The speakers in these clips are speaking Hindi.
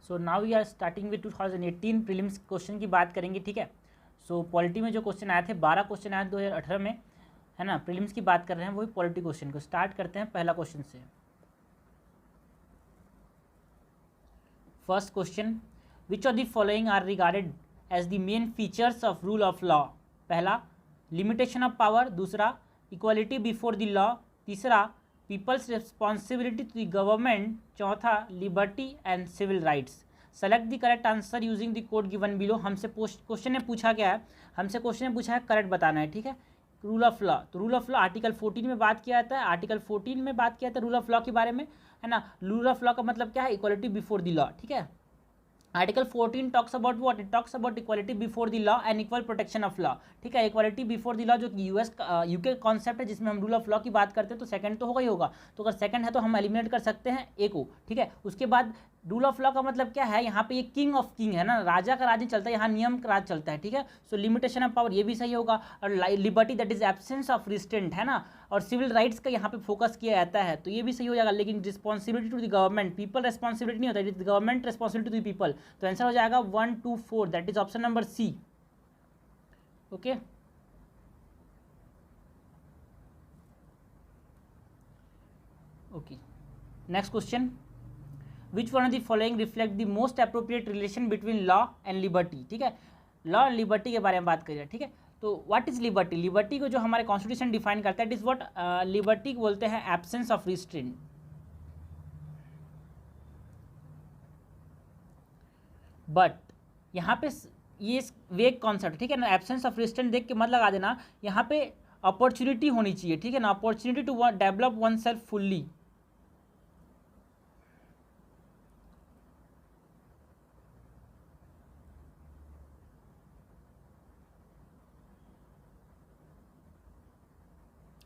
So now we are starting with 2018 prelims question की बात करेंगे, ठीक है। सो पॉलिटी में जो क्वेश्चन आए थे 12 क्वेश्चन आए 2018 में, है ना। प्रीलिम्स की बात कर रहे हैं, वही पॉलिटी क्वेश्चन को स्टार्ट करते हैं पहला क्वेश्चन से। First question, which of the following are regarded as the main features of rule of law. पहला लिमिटेशन ऑफ पावर, दूसरा इक्वालिटी बिफोर द लॉ, तीसरा people's responsibility to the government, चौथा liberty and civil rights. Select the correct answer using the code given below. हमसे क्वेश्चन ने पूछा क्या है, हमसे क्वेश्चन ने पूछा है करेक्ट बताना है, ठीक है। रूल ऑफ लॉ, तो रूल ऑफ लॉ आर्टिकल 14 में बात किया जाता है, आर्टिकल 14 में बात किया जाता है रूल ऑफ लॉ के बारे में, है ना। रूल ऑफ लॉ का मतलब क्या है, इक्वालिटी बिफोर द लॉ, ठीक है। Article 14 talks about what, it talks about equality before the law and equal protection of law, ठीक है। इक्वालिटी बिफोर द लॉ जो कि यूके कॉन्सेप्ट है, जिसमें हम रूल ऑफ लॉ की बात करते हैं, तो सेकंड तो होगा ही होगा, तो अगर सेकंड है तो हम एलिमिनेट कर सकते हैं ए को, ठीक है। उसके बाद रूल ऑफ लॉ का मतलब क्या है, यहाँ पे ये किंग ऑफ किंग है ना, राजा का राज नहीं चलता है, यहाँ नियम का राज चलता है, ठीक है। सो लिमिटेशन ऑफ पावर ये भी सही होगा, और liberty that is absence of restraint, है ना। और सिविल राइट्स का यहाँ पे फोकस किया जाता है, तो ये भी सही हो जाएगा। लेकिन responsibility to the government, people responsibility नहीं होता, it is government responsibility to the people, तो आंसर हो जाएगा 1, 2, 4, that is option number C. Okay, okay, next question, which one of the following reflect the most appropriate relation between law and liberty, ठीक है। लॉ एंड लिबर्टी के बारे में बात करिए, ठीक है। तो व्हाट इज लिबर्टी, लिबर्टी को जो हमारे कॉन्स्टिट्यूशन डिफाइन करता है, इट इज व्हाट लिबर्टी को बोलते हैं एब्सेंस ऑफ रिस्ट्रेंट। बट यहाँ पे ये वेग कॉन्सेप्ट, ठीक है ना, एब्सेंस ऑफ रिस्ट्रेंट देख के मत लगा देना, यहाँ पे अपॉर्चुनिटी होनी चाहिए, ठीक है ना, opportunity to develop one self fully.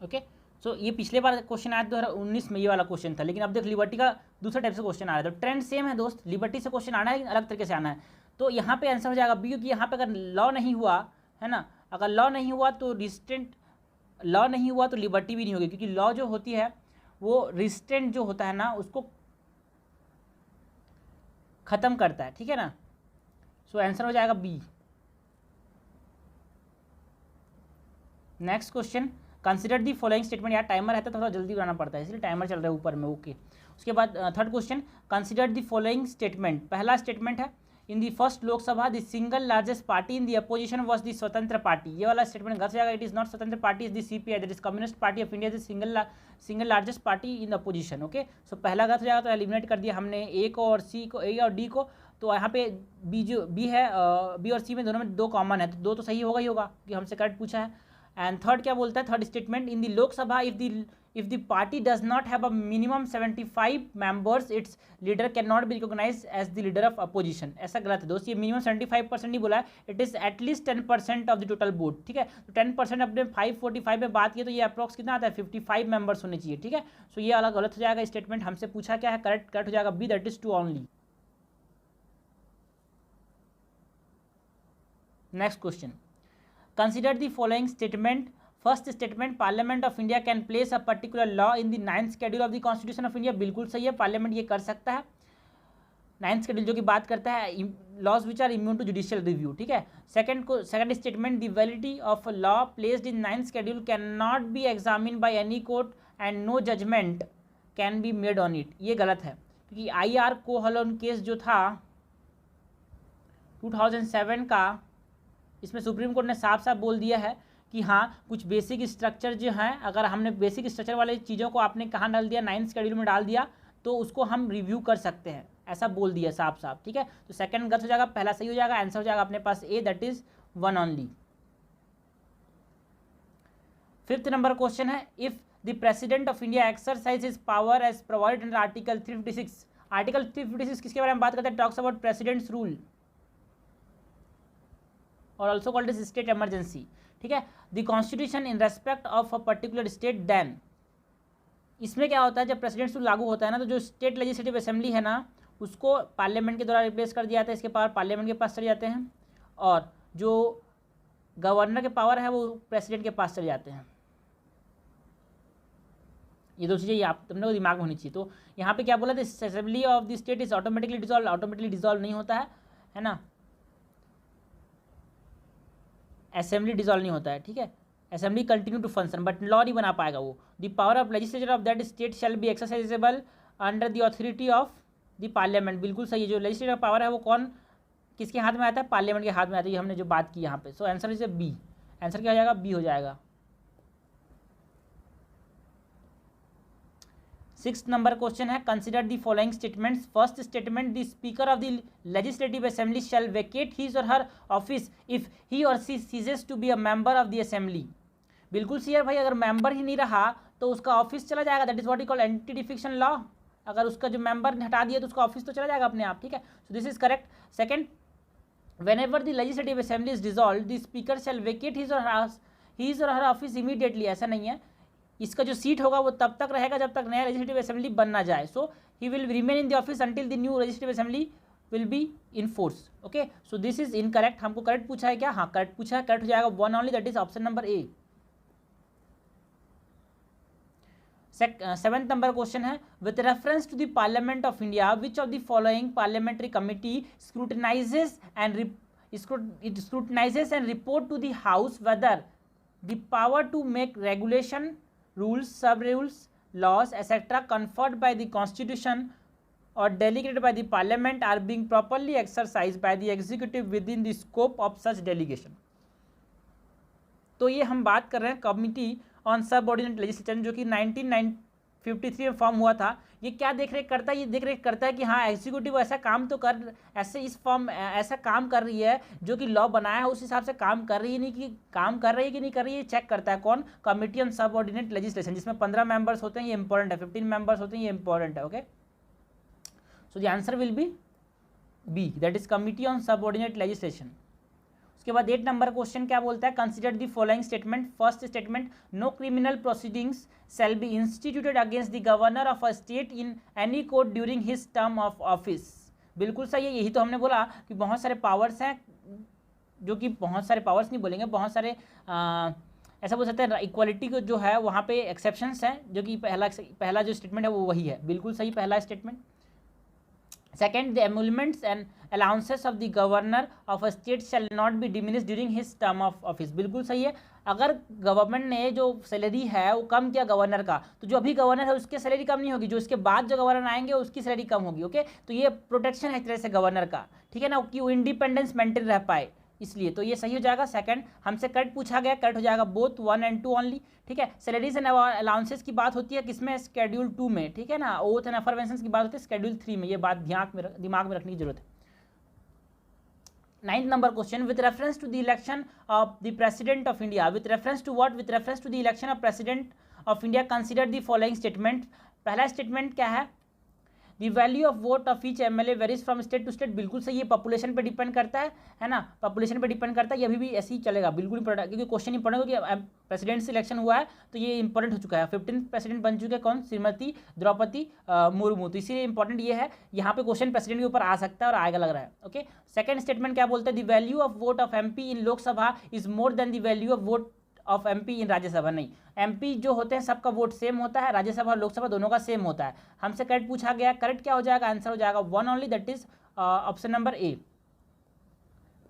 Okay, so ये पिछले बार क्वेश्चन आया 2019 में, ये वाला क्वेश्चन था, लेकिन अब देख लिबर्टी का दूसरा टाइप से क्वेश्चन आ रहा है, तो ट्रेंड सेम है दोस्त, लिबर्टी से क्वेश्चन आना है लेकिन अलग तरीके से आना है। तो यहाँ पे आंसर हो जाएगा बी, क्योंकि यहाँ पे अगर लॉ नहीं हुआ, है ना, अगर लॉ नहीं हुआ तो रिस्ट्रेंट, लॉ नहीं हुआ तो लिबर्टी भी नहीं होगी, क्योंकि लॉ जो होती है वो रिस्ट्रेंट जो होता है ना उसको खत्म करता है, ठीक है ना। सो आंसर हो जाएगा B. Next question, consider the following statement. यार टाइमर रहता है तो थोड़ा जल्दी बनाना पड़ता है, इसलिए टाइमर चल रहा है ऊपर में, ओके। उसके बाद third question, consider the following statement. पहला स्टेटमेंट है, in the first Lok Sabha the single largest party in the opposition was the Swatantra party. ये वाला स्टेटमेंट गलत हो जाएगा, it is not Swatantra party, is the CPI, that is Communist Party of India, single largest party in opposition. Okay, so पहला गलत हो जाएगा, तो एलिमिनेट कर दिया हमने ए को और सी को, ए और डी को। तो यहाँ पे बी जो बी है, बी और सी में दोनों में दो कॉमन है, तो दो तो सही होगा ही होगा, क्योंकि हमसे करेक्ट पूछा है। एंड थर्ड क्या बोलता है, third statement, in the Lok Sabha if the party does not have a minimum 75 members, its leader can not be recognize as the leader of opposition. ऐसा गलत है दोस्त, ये मिनिमम 75% नहीं बोला है, it is at least 10% of the total vote, ठीक है। तो 10% अपने 545 में बात की, तो ये अप्रॉक्स कितना आता है, 55 मेंबर्स होने चाहिए, ठीक है। सो ये अलग गलत हो जाएगा स्टेटमेंट, हमसे पूछा क्या है, करेक्ट हो जाएगा B, that is 2 only. Next question, consider the following statement. First statement, parliament of India can place a particular law in the 9th schedule of the constitution of India. बिल्कुल सही है, पार्लियामेंट ये कर सकता है। 9th शेड्यूल जो कि बात करता है laws which are immune to judicial review, ठीक है। Second statement, the validity of law placed in 9th schedule can not be examine by any court and no judgment can be made on it. ये गलत है, क्योंकि IR कोहलन केस जो था 2007 का, इसमें सुप्रीम कोर्ट ने साफ साफ बोल दिया है कि हाँ कुछ बेसिक स्ट्रक्चर जो हैं, अगर हमने बेसिक स्ट्रक्चर वाले चीज़ों को आपने कहाँ डाल दिया, 9th शेड्यूल में डाल दिया, तो उसको हम रिव्यू कर सकते हैं, ऐसा बोल दिया साफ साफ, ठीक है। तो सेकंड गलत हो जाएगा, पहला सही हो जाएगा, आंसर हो जाएगा अपने पास A, that is 1 only. Fifth number question है, if the president of India exercise his power as provided under article 356। Article 356 किसके बारे में बात करते हैं, टॉक्स अबाउट प्रेसिडेंट्स रूल और also called is state emergency, ठीक है। The constitution in respect of a particular state then, इसमें क्या होता है, जब प्रेसिडेंट्स रूल लागू होता है ना, तो जो स्टेट लेजिस्लेटिव असेंबली है ना, उसको पार्लियामेंट के द्वारा रिप्लेस कर दिया जाता है, इसके पावर पार्लियामेंट के पास चले जाते हैं, और जो गवर्नर के पावर है वो प्रेसिडेंट के पास चले जाते हैं। ये दो चीज़ें आप तुम लोग को दिमाग में होनी चाहिए। तो यहाँ पे क्या बोला था, assembly of the state is automatically dissolve, automatically dissolve नहीं होता है ना, असेंबली डिजॉल्व नहीं होता है, ठीक है, assembly continue to function but law नहीं बना पाएगा वो। The power of legislature of that state shall be exercisable under the authority of the parliament. बिल्कुल सही है, जो लेजिस्लेटिव पावर है वो कौन किसके हाथ में आता है, पार्लियामेंट के हाथ में आता है, ये हमने जो बात की यहाँ पे। So answer is B, answer क्या हो जाएगा, बी हो जाएगा। 6th नंबर क्वेश्चन है, consider the following statements. First statement, the speaker of the legislative assembly shall vacate his or her office if he or she ceases to be a member of the assembly. बिल्कुल सही है भाई, अगर मेंबर ही नहीं रहा तो उसका ऑफिस चला जाएगा, that is what you call anti defection law. अगर उसका जो मेंबर हटा दिया तो उसका ऑफिस तो चला जाएगा अपने आप, ठीक है। सो this is correct. Second, whenever the legislative assembly is dissolved, the speaker shall vacate his or her office immediately। ऐसा नहीं है, इसका जो सीट होगा वो तब तक रहेगा जब तक नया लेजिस्लेटिव असेंबली बन ना जाए। So he will remain in the office until the new legislative assembly will be in force. Okay, so this is incorrect. हमको करेक्ट पूछा है क्या, हाँ करेक्ट पूछा है, करेक्ट हो जाएगा one only, that is option number A. 7th number question है, with reference to the parliament of India which of the following parliamentary committee scrutinizes and report to the house whether the power to make regulation, rules, sub rules, laws etc conferred by the constitution or delegated by the parliament are being properly exercised by the executive within the scope of such delegation। तो ये हम बात कर रहे हैं कमिटी ऑन सबऑर्डिनेट लेजिस्लेशन जो कि 1953 में फॉर्म हुआ था। ये क्या देख रेख करता है, ये देख रेख करता है कि हाँ एग्जीक्यूटिव ऐसा काम तो कर, ऐसे इस फॉर्म ऐसा काम कर रही है जो कि लॉ बनाया है उस हिसाब से काम कर रही है, नहीं कि काम कर रही है कि नहीं कर रही है, चेक करता है कौन, कमिटी ऑन सबऑर्डिनेट लेजिस्लेशन, जिसमें 15 मेंबर्स होते हैं, ये इंपॉर्टेंट है, 15 मेंबर्स होते हैं, ये इंपॉर्टेंट है। Okay, so the answer will be B, that is committee on subordinate legislation. उसके बाद 8 नंबर क्वेश्चन क्या बोलता है, consider the following statement. First statement, no criminal proceedings shall be instituted against the governor of a state in any court during his term of office. बिल्कुल सही है, यही तो हमने बोला कि बहुत सारे पावर्स हैं, जो कि बहुत सारे पावर्स नहीं बोलेंगे, बहुत सारे ऐसा बोल सकते हैं, इक्वालिटी को जो है वहाँ पे एक्सेप्शंस हैं, जो कि पहला जो स्टेटमेंट है वो वही है, बिल्कुल सही पहला statement. Second, the emoluments and allowances of the governor of a state shall not be diminish during his term of office. बिल्कुल सही है, अगर गवर्नमेंट ने जो सैलरी है वो कम किया गवर्नर का, तो जो अभी गवर्नर है उसकी सैलरी कम नहीं होगी, जो इसके बाद जो गवर्नर आएंगे उसकी सैलरी कम होगी। ओके, तो ये प्रोटेक्शन है एक तरह से गवर्नर का, ठीक है ना, कि वो इंडिपेंडेंस मेंटेन रह पाए, इसलिए तो ये सही हो जाएगा। सेकंड, हमसे करेक्ट पूछा गया, करेक्ट हो जाएगा बोथ 1 and 2 ओनली, ठीक है। सैलरीज एंड अलाउंसेस की बात होती है किसमें, शेड्यूल 2 में, ठीक है ना। ओथ एंड अफर्मेशंस की बात होती है शेड्यूल 3 में, ये बात दिमाग में रखने की जरूरत है। 9th number question, with reference to the election of the president of India, with reference to what, with reference to the election of president of India consider the following statement. पहला स्टेटमेंट क्या है, the value of vote of each MLA varies from state to state. बिल्कुल सही है, पॉपुलेशन पे डिपेंड करता है ना, पॉपुलेशन पे डिपेंड करता है, ये अभी भी ऐसे ही चलेगा, बिल्कुल इंपॉर्टेंट, क्योंकि क्वेश्चन इंपॉर्टेंट हो कि प्रेसिडेंट सिलेक्शन हुआ है तो ये इंपॉर्टेंट हो चुका है। 15 प्रेसिडेंट बन चुके हैं, कौन, श्रीमती द्रौपदी मुर्मू, तो इसीलिए इंपॉर्टेंट ये है, यहाँ पे क्वेश्चन प्रेसिडेंट के ऊपर आ सकता है और आएगा लग रहा है। ओके, सेकंड स्टेटमेंट क्या बोलते हैं, the value of vote of MP in Lok Sabha is more than the value of vote of MP in Rajya Sabha. नहीं, एमपी जो होते हैं सबका वोट सेम होता है, राज्यसभा और लोकसभा दोनों का सेम होता है। हमसे करेक्ट पूछा गया, करेक्ट क्या हो जाएगा, आंसर हो जाएगा 1 only, that is option number A.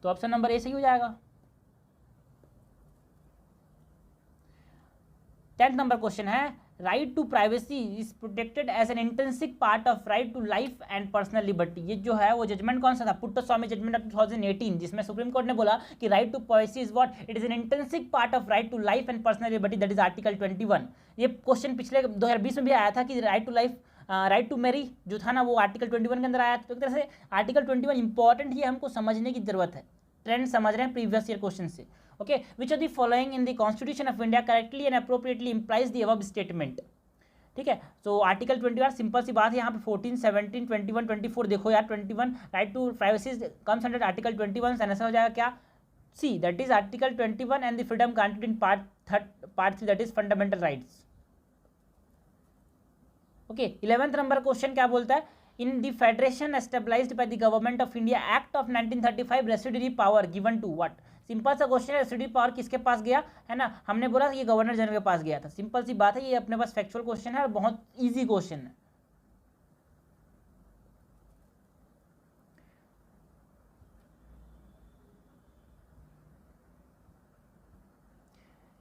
तो ऑप्शन नंबर ए सही हो जाएगा। 10th नंबर क्वेश्चन है, right to privacy is protected as an intrinsic part of right to life and personal liberty. ये जो है वो जजमेंट कौन सा था, पुट्टस्वामी जजमेंट ऑफ 2018, जिसमें सुप्रीम कोर्ट ने बोला कि right to privacy is what, it is an intrinsic part of right to life and personal liberty, that is article 21। ये क्वेश्चन पिछले 2020 में भी आया था कि right to life, right to marry जो था ना वो आर्टिकल 21 के अंदर आया था। तो एक तरह से आर्टिकल 21 इंपॉर्टेंट, ये हमको समझने की जरूरत है, ट्रेंड समझ रहे हैं प्रीवियस ईयर क्वेश्चन से। Okay, which of the following in the constitution of India correctly and appropriately implies the above statement. ठीक है, सो आर्टिकल 21 सिंपल सी बात है, यहाँ पे 14, 17, 21, 24 देखो यार, 21 right to privacy comes under article 21, answer हो जाएगा क्या, see, that is article 21 and the freedom granted in part 3 that is fundamental rights. Okay, 11th number question क्या बोलता है, in the federation established by the government of India act of 1935 residuary power given to what. Simple सा क्वेश्चन है, रेसिड्यू पावर किसके पास गया है ना, हमने बोला ये गवर्नर जनरल के पास गया था, सिंपल सी बात है, ये अपने पास फैक्चुअल क्वेश्चन है और बहुत ईजी क्वेश्चन है।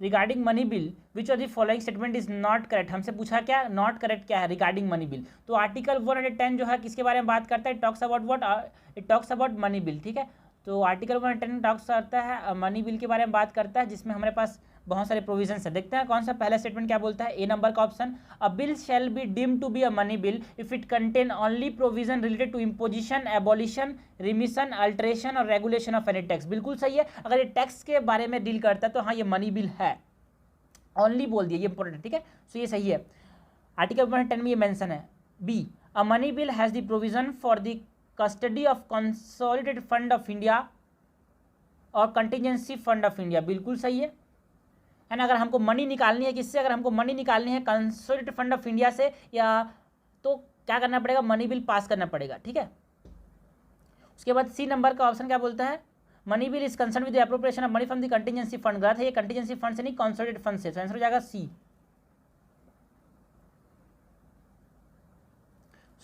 Regarding money bill which of the following statement is not correct, हमसे पूछा क्या नॉट करेक्ट क्या है रिगार्डिंग मनी बिल। तो आर्टिकल 110 जो है किसके बारे में बात करता है, talks about what, it talks about money bill, ठीक है। तो आर्टिकल 110 टॉक्स करता है मनी बिल के बारे में बात करता है, जिसमें हमारे पास बहुत सारे प्रोविजंस है। देखते हैं कौन सा पहला स्टेटमेंट क्या बोलता है, ए नंबर का option, a bill shall be deemed to be a money bill if it contain only provision related to imposition, abolition, remission, alteration और रेगुलेशन ऑफ एनी टैक्स। बिल्कुल सही है, अगर ये टैक्स के बारे में डील करता है तो हाँ ये मनी बिल है, ओनली बोल दिया, ये इंपॉर्टेंट है, ठीक है। सो ये सही है, आर्टिकल 110 में ये मेंशन है। B, a money bill has the provision for the custody of consolidated fund of India और कंटिजेंसी फंड ऑफ इंडिया। बिल्कुल सही है ना। अगर हमको मनी निकालनी है किससे, अगर हमको मनी निकालनी है कंसोलिडेटेड फंड ऑफ इंडिया से, या तो क्या करना पड़ेगा, मनी बिल पास करना पड़ेगा, ठीक है। उसके बाद सी नंबर का ऑप्शन क्या बोलता है, money bill is concern with the appropriation of money from the contingency fund. गलत है, ये कंटिजेंसी फंड से नहीं कंसोलिडेटेड फंड से, तो आंसर हो जाएगा सी।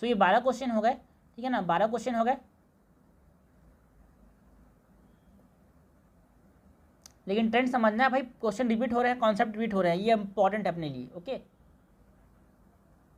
सो ये 12 क्वेश्चन हो गए, ठीक है ना, 12 क्वेश्चन हो गए। लेकिन ट्रेंड समझना है भाई, क्वेश्चन रिपीट हो रहे हैं, कॉन्सेप्ट रिपीट हो रहे हैं, ये इंपॉर्टेंट है अपने लिए, ओके।